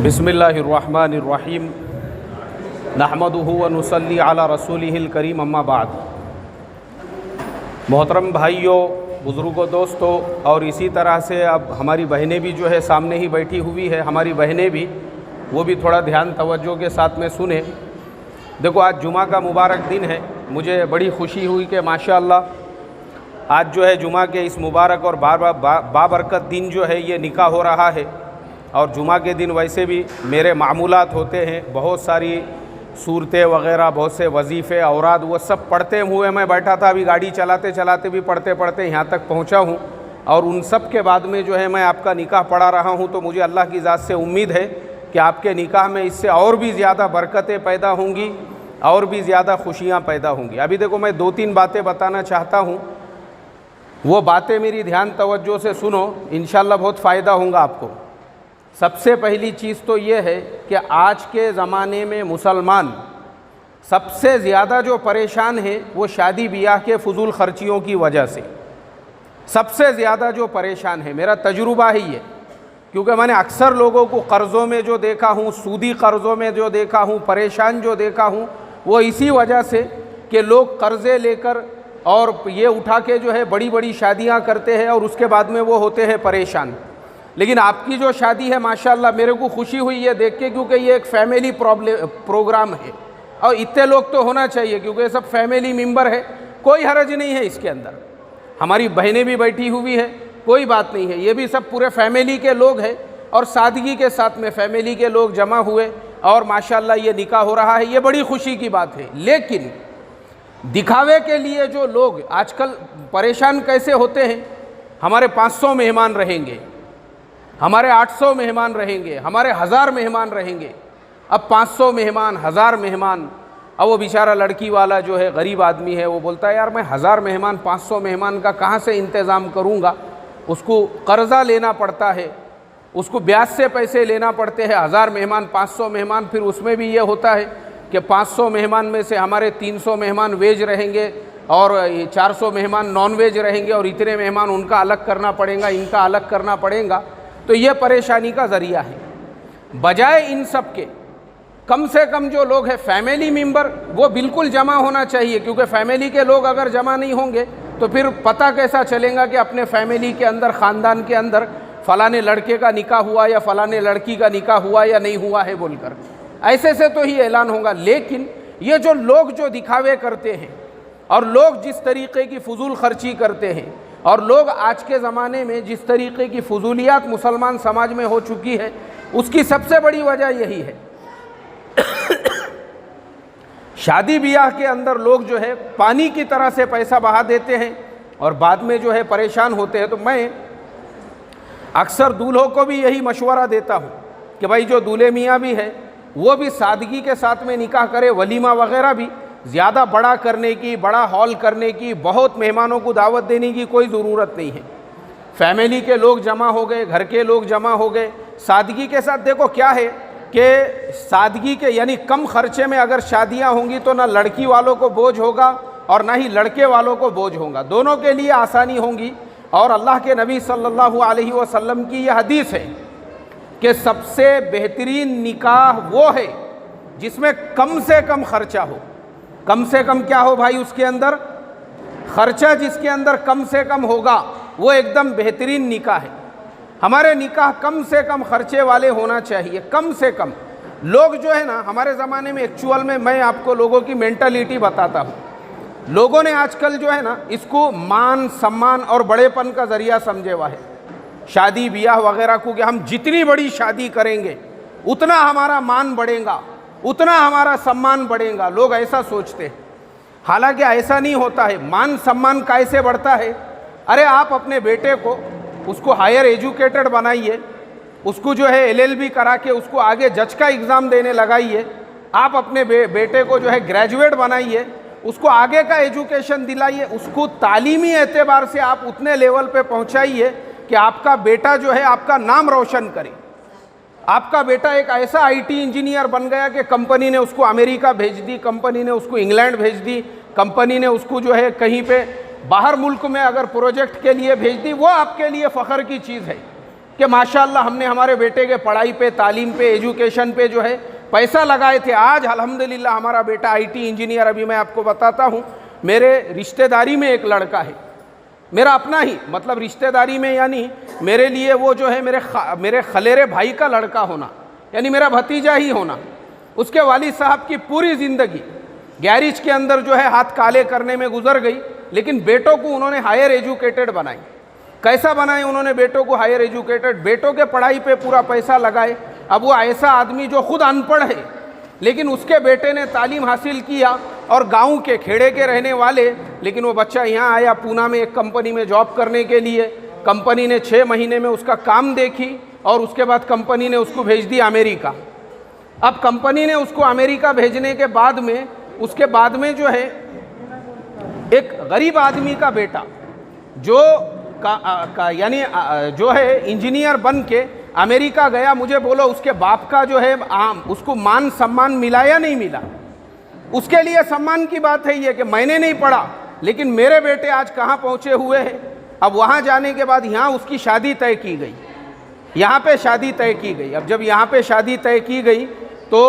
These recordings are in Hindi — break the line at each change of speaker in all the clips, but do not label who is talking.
बिस्मिल्लाहिर्रहमानिर्रहीम नहमदुहु व नुसल्ली अला रसूलिहिल करीम अम्मा बाद। मोहतरम भाइयों, बुज़ुर्गों, दोस्तों, और इसी तरह से अब हमारी बहनें भी जो है सामने ही बैठी हुई है, हमारी बहनें भी, वो भी थोड़ा ध्यान तवज्जो के साथ में सुने। देखो, आज जुमा का मुबारक दिन है। मुझे बड़ी खुशी हुई कि माशाअल्लाह आज जो है जुमा के इस मुबारक और बाबरकत दिन जो है ये निकाह हो रहा है। और जुमा के दिन वैसे भी मेरे मामूलात होते हैं, बहुत सारी सूरतें वग़ैरह, बहुत से वजीफ़े औराद, वो सब पढ़ते हुए मैं बैठा था। अभी गाड़ी चलाते चलाते भी पढ़ते पढ़ते यहाँ तक पहुँचा हूँ। और उन सब के बाद में जो है मैं आपका निकाह पढ़ा रहा हूँ। तो मुझे अल्लाह की ज़ात से उम्मीद है कि आपके निकाह में इससे और भी ज़्यादा बरकतें पैदा होंगी और भी ज़्यादा खुशियाँ पैदा होंगी। अभी देखो, मैं 2-3 बातें बताना चाहता हूँ। वो बातें मेरी ध्यान तवज्जो से सुनो, इंशाअल्लाह बहुत फ़ायदा होगा आपको। सबसे पहली चीज़ तो ये है कि आज के ज़माने में मुसलमान सबसे ज़्यादा जो परेशान है वो शादी ब्याह के फजूल खर्चियों की वजह से सबसे ज़्यादा जो परेशान है। मेरा तजुर्बा ही है, क्योंकि मैंने अक्सर लोगों को कर्ज़ों में जो देखा हूँ, सूदी कर्ज़ों में जो देखा हूँ, परेशान जो देखा हूँ, वो इसी वजह से कि लोग कर्ज़े लेकर और ये उठा के जो है बड़ी बड़ी शादियाँ करते हैं और उसके बाद में वो होते हैं परेशान। लेकिन आपकी जो शादी है माशाअल्लाह, मेरे को खुशी हुई ये देख के, क्योंकि ये एक फैमिली प्रोग्राम है और इतने लोग तो होना चाहिए, क्योंकि ये सब फैमिली मेंबर है। कोई हरज नहीं है इसके अंदर। हमारी बहनें भी बैठी हुई है, कोई बात नहीं है। ये भी सब पूरे फैमिली के लोग हैं और सादगी के साथ में फैमिली के लोग जमा हुए और माशाअल्लाह ये निकाह हो रहा है। ये बड़ी खुशी की बात है। लेकिन दिखावे के लिए जो लोग आजकल परेशान कैसे होते हैं, हमारे 500 मेहमान रहेंगे, हमारे 800 मेहमान रहेंगे, हमारे 1000 मेहमान रहेंगे। अब 500 मेहमान, 1000 मेहमान। अब वो बेचारा लड़की वाला जो है गरीब आदमी है, वो बोलता है यार मैं 1000 मेहमान 500 मेहमान का कहाँ से इंतज़ाम करूँगा। उसको कर्ज़ा लेना पड़ता है, उसको ब्याज से पैसे लेना पड़ते हैं। 1000 मेहमान, 500 मेहमान, फिर उसमें भी ये होता है कि 500 मेहमान में से हमारे 300 मेहमान वेज रहेंगे और 400 मेहमान नॉन वेज रहेंगे और इतने मेहमान उनका अलग करना पड़ेगा, इनका अलग करना पड़ेगा। तो ये परेशानी का ज़रिया है। बजाय इन सब के कम से कम जो लोग हैं फैमिली मेंबर, वो बिल्कुल जमा होना चाहिए, क्योंकि फैमिली के लोग अगर जमा नहीं होंगे तो फिर पता कैसा चलेगा कि अपने फैमिली के अंदर, ख़ानदान के अंदर फ़लाने लड़के का निकाह हुआ या फ़लाने लड़की का निकाह हुआ या नहीं हुआ है बोलकर। ऐसे से तो ही ऐलान होगा। लेकिन ये जो लोग जो दिखावे करते हैं और लोग जिस तरीक़े की फजूल खर्ची करते हैं और लोग आज के ज़माने में जिस तरीक़े की फजूलियात मुसलमान समाज में हो चुकी है, उसकी सबसे बड़ी वजह यही है। शादी ब्याह के अंदर लोग जो है पानी की तरह से पैसा बहा देते हैं और बाद में जो है परेशान होते हैं। तो मैं अक्सर दूल्हों को भी यही मशवरा देता हूँ कि भाई जो दूल्हे मियाँ भी है वो भी सादगी के साथ में निकाह करे। वलीमा वगैरह भी ज़्यादा बड़ा करने की, बड़ा हॉल करने की, बहुत मेहमानों को दावत देने की कोई ज़रूरत नहीं है। फैमिली के लोग जमा हो गए, घर के लोग जमा हो गए, सादगी के साथ। देखो क्या है कि सादगी के यानी कम खर्चे में अगर शादियां होंगी तो ना लड़की वालों को बोझ होगा और ना ही लड़के वालों को बोझ होगा, दोनों के लिए आसानी होगी। और अल्लाह के नबी सल्लल्लाहु अलैहि वसल्लम की यह हदीस है कि सबसे बेहतरीन निकाह वो है जिसमें कम से कम खर्चा हो। कम से कम क्या हो भाई, उसके अंदर खर्चा जिसके अंदर कम से कम होगा वो एकदम बेहतरीन निकाह है। हमारे निकाह कम से कम खर्चे वाले होना चाहिए। कम से कम लोग जो है ना, हमारे ज़माने में एक्चुअल में मैं आपको लोगों की मेंटालिटी बताता हूँ। लोगों ने आजकल जो है ना इसको मान सम्मान और बड़ेपन का ज़रिया समझे हुआ है। शादी ब्याह वगैरह को कि हम जितनी बड़ी शादी करेंगे उतना हमारा मान बढ़ेगा, उतना हमारा सम्मान बढ़ेगा। लोग ऐसा सोचते हैं, हालांकि ऐसा नहीं होता है। मान सम्मान कैसे बढ़ता है? अरे आप अपने बेटे को, उसको हायर एजुकेटेड बनाइए, उसको जो है LLB करा के उसको आगे जज का एग्ज़ाम देने लगाइए। आप अपने बेटे को जो है ग्रेजुएट बनाइए, उसको आगे का एजुकेशन दिलाइए, उसको तालीमी एतबार से आप उतने लेवल पे पहुंचाइए कि आपका बेटा जो है आपका नाम रोशन करे। आपका बेटा एक ऐसा IT इंजीनियर बन गया कि कंपनी ने उसको अमेरिका भेज दी, कंपनी ने उसको इंग्लैंड भेज दी, कंपनी ने उसको जो है कहीं पे बाहर मुल्क में अगर प्रोजेक्ट के लिए भेज दी। वो आपके लिए फ़ख्र की चीज़ है। कि माशाअल्लाह हमने हमारे बेटे के पढ़ाई पे, तालीम पे, एजुकेशन पे जो है पैसा लगाए थे। आज अल्हम्दुलिल्लाह हमारा बेटा आईटी इंजीनियर। अभी मैं आपको बताता हूँ, मेरे रिश्तेदारी में एक लड़का है, मेरा अपना ही, मतलब रिश्तेदारी में यानी मेरे लिए वो जो है मेरे खलेरे भाई का लड़का होना, यानी मेरा भतीजा ही होना। उसके वालिद साहब की पूरी ज़िंदगी गैरेज के अंदर जो है हाथ काले करने में गुजर गई, लेकिन बेटों को उन्होंने हायर एजुकेटेड बनाई। कैसा बनाए उन्होंने बेटों को हायर एजुकेटेड? बेटों के पढ़ाई पे पूरा पैसा लगाए। अब वो ऐसा आदमी जो खुद अनपढ़ है, लेकिन उसके बेटे ने तालीम हासिल किया और गांव के खेड़े के रहने वाले, लेकिन वो बच्चा यहाँ आया पूना में एक कंपनी में जॉब करने के लिए। कंपनी ने 6 महीने में उसका काम देखी और उसके बाद कंपनी ने उसको भेज दिया अमेरिका। अब कंपनी ने उसको अमेरिका भेजने के बाद में, उसके बाद में जो है एक गरीब आदमी का बेटा जो यानी जो है इंजीनियर बन के अमेरिका गया, मुझे बोलो उसके बाप का जो है उसको मान सम्मान मिला या नहीं मिला? उसके लिए सम्मान की बात है ये कि मैंने नहीं पढ़ा, लेकिन मेरे बेटे आज कहाँ पहुँचे हुए हैं। अब वहाँ जाने के बाद यहाँ उसकी शादी तय की गई, यहाँ पे शादी तय की गई। अब जब यहाँ पे शादी तय की गई तो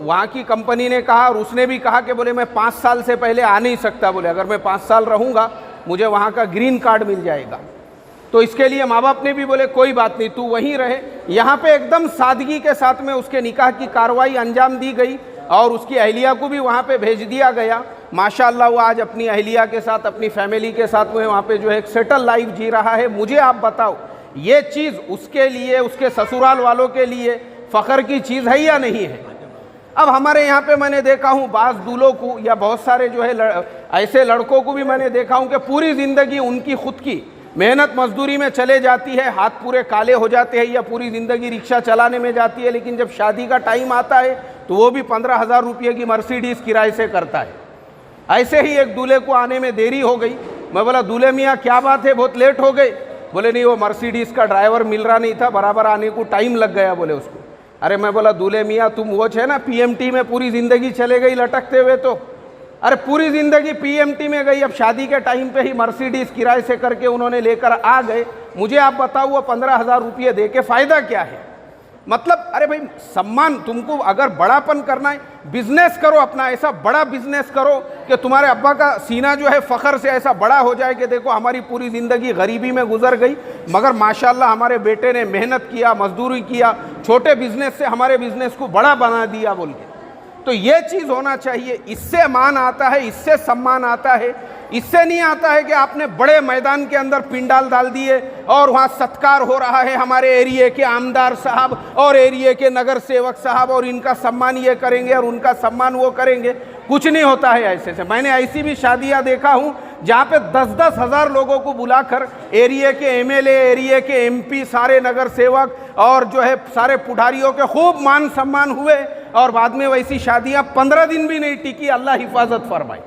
वहाँ की कंपनी ने कहा, और उसने भी कहा कि बोले मैं 5 साल से पहले आ नहीं सकता, बोले अगर मैं 5 साल रहूँगा मुझे वहाँ का ग्रीन कार्ड मिल जाएगा। तो इसके लिए माँ बाप ने भी बोले कोई बात नहीं, तू वहीं रहे। यहाँ पे एकदम सादगी के साथ में उसके निकाह की कार्रवाई अंजाम दी गई और उसकी अहलिया को भी वहाँ पे भेज दिया गया। माशाअल्लाह वो आज अपनी अहलिया के साथ, अपनी फैमिली के साथ में वहाँ पे जो है एक सेटल लाइफ जी रहा है। मुझे आप बताओ, ये चीज़ उसके लिए, उसके ससुराल वालों के लिए फ़ख्र की चीज़ है या नहीं है? अब हमारे यहाँ पे मैंने देखा हूँ बाज़ दूल्हों को या बहुत सारे जो है ऐसे लड़कों को भी मैंने देखा हूँ कि पूरी ज़िंदगी उनकी खुद की मेहनत मजदूरी में चले जाती है, हाथ पूरे काले हो जाते हैं, या पूरी ज़िंदगी रिक्शा चलाने में जाती है, लेकिन जब शादी का टाइम आता है तो वो भी 15,000 रुपये की मर्सिडीज़ किराए से करता है। ऐसे ही एक दूल्हे को आने में देरी हो गई। मैं बोला दूल्हे मियाँ क्या बात है, बहुत लेट हो गए? बोले नहीं, वो मर्सिडीज़ का ड्राइवर मिल रहा नहीं था, बराबर आने को टाइम लग गया बोले उसको। अरे मैं बोला दूल्हे मियाँ तुम वो है ना PMT में पूरी ज़िंदगी चले गई लटकते हुए, तो अरे पूरी ज़िंदगी PMT में गई, अब शादी के टाइम पे ही मर्सिडीज़ किराए से करके उन्होंने लेकर आ गए। मुझे आप बताओ वो 15,000 रुपये दे के फ़ायदा क्या है? मतलब अरे भाई सम्मान, तुमको अगर बड़ापन करना है बिजनेस करो अपना, ऐसा बड़ा बिजनेस करो कि तुम्हारे अब्बा का सीना जो है फ़ख्र से ऐसा बड़ा हो जाए कि देखो हमारी पूरी ज़िंदगी गरीबी में गुजर गई, मगर माशाल्लाह हमारे बेटे ने मेहनत किया, मजदूरी किया, छोटे बिजनेस से हमारे बिजनेस को बड़ा बना दिया बोल के। तो ये चीज़ होना चाहिए। इससे मान आता है, इससे सम्मान आता है। इससे नहीं आता है कि आपने बड़े मैदान के अंदर पिंडाल डाल दिए और वहाँ सत्कार हो रहा है हमारे एरिए के आमदार साहब और एरिए के नगर सेवक साहब, और इनका सम्मान ये करेंगे और उनका सम्मान वो करेंगे। कुछ नहीं होता है ऐसे से। मैंने ऐसी भी शादियाँ देखा हूँ जहाँ पे 10-10 हज़ार लोगों को बुलाकर एरिए के MLA, एरिए के MP, सारे नगर सेवक और जो है सारे पुढ़ारियों के खूब मान सम्मान हुए, और बाद में वैसी शादियाँ 15 दिन भी नहीं टिकी, अल्लाह हिफाजत फरमाए।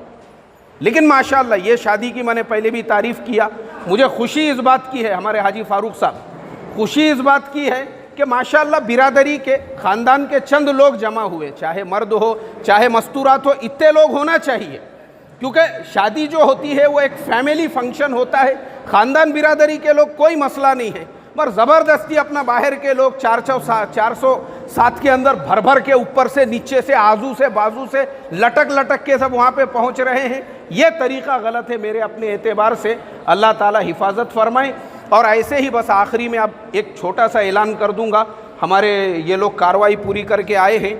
लेकिन माशाअल्लाह ये शादी की मैंने पहले भी तारीफ़ किया, मुझे खुशी इस बात की है, हमारे हाजी फारूक साहब, खुशी इस बात की है कि माशाअल्लाह बिरादरी के ख़ानदान के चंद लोग जमा हुए, चाहे मर्द हो चाहे मस्तूरात हो, इतने लोग होना चाहिए, क्योंकि शादी जो होती है वो एक फैमिली फंक्शन होता है। ख़ानदान बिरादरी के लोग कोई मसला नहीं है, पर ज़बरदस्ती अपना बाहर के लोग 407 के अंदर भर भर के ऊपर से नीचे से आजू से बाजू से लटक लटक के सब वहाँ पे पहुँच रहे हैं। ये तरीक़ा गलत है मेरे अपने एतबार से, अल्लाह ताला हिफाजत फरमाए। और ऐसे ही बस आखिरी में अब एक छोटा सा ऐलान कर दूँगा, हमारे ये लोग कार्रवाई पूरी करके आए हैं।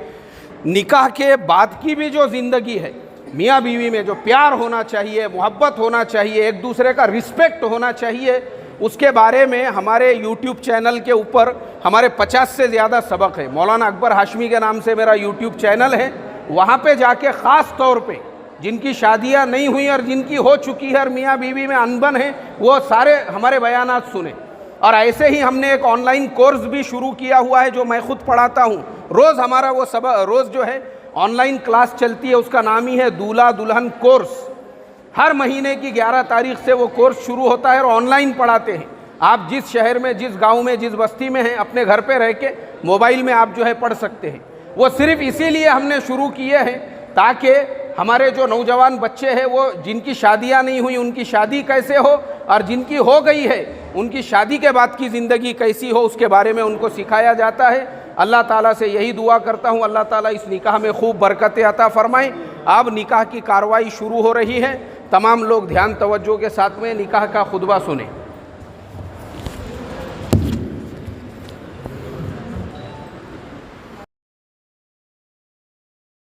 निकाह के बाद की भी जो ज़िंदगी है मियाँ बीवी में, जो प्यार होना चाहिए, मोहब्बत होना चाहिए, एक दूसरे का रिस्पेक्ट होना चाहिए, उसके बारे में हमारे YouTube चैनल के ऊपर हमारे 50 से ज़्यादा सबक है। मौलाना अकबर हाशमी के नाम से मेरा YouTube चैनल है, वहाँ पे जाके ख़ास तौर पे जिनकी शादियाँ नहीं हुई और जिनकी हो चुकी है और मियाँ बीवी में अनबन है, वो सारे हमारे बयानात सुने। और ऐसे ही हमने एक ऑनलाइन कोर्स भी शुरू किया हुआ है जो मैं खुद पढ़ाता हूँ। रोज़ हमारा वो रोज़ जो है ऑनलाइन क्लास चलती है, उसका नाम ही है दूल्हा दुल्हन कोर्स। हर महीने की 11 तारीख से वो कोर्स शुरू होता है और ऑनलाइन पढ़ाते हैं। आप जिस शहर में, जिस गांव में, जिस बस्ती में हैं, अपने घर पे रह के मोबाइल में आप जो है पढ़ सकते हैं। वो सिर्फ इसीलिए हमने शुरू किए हैं ताकि हमारे जो नौजवान बच्चे हैं वो जिनकी शादियां नहीं हुई उनकी शादी कैसे हो, और जिनकी हो गई है उनकी शादी के बाद की ज़िंदगी कैसी हो, उसके बारे में उनको सिखाया जाता है। अल्लाह ताला से यही दुआ करता हूँ, अल्लाह ताला इस निकाह में खूब बरकतें अता फ़रमाएँ। अब निकाह की कार्रवाई शुरू हो रही है, तमाम लोग ध्यान तवज्जो के साथ में निकाह का खुतबा सुने।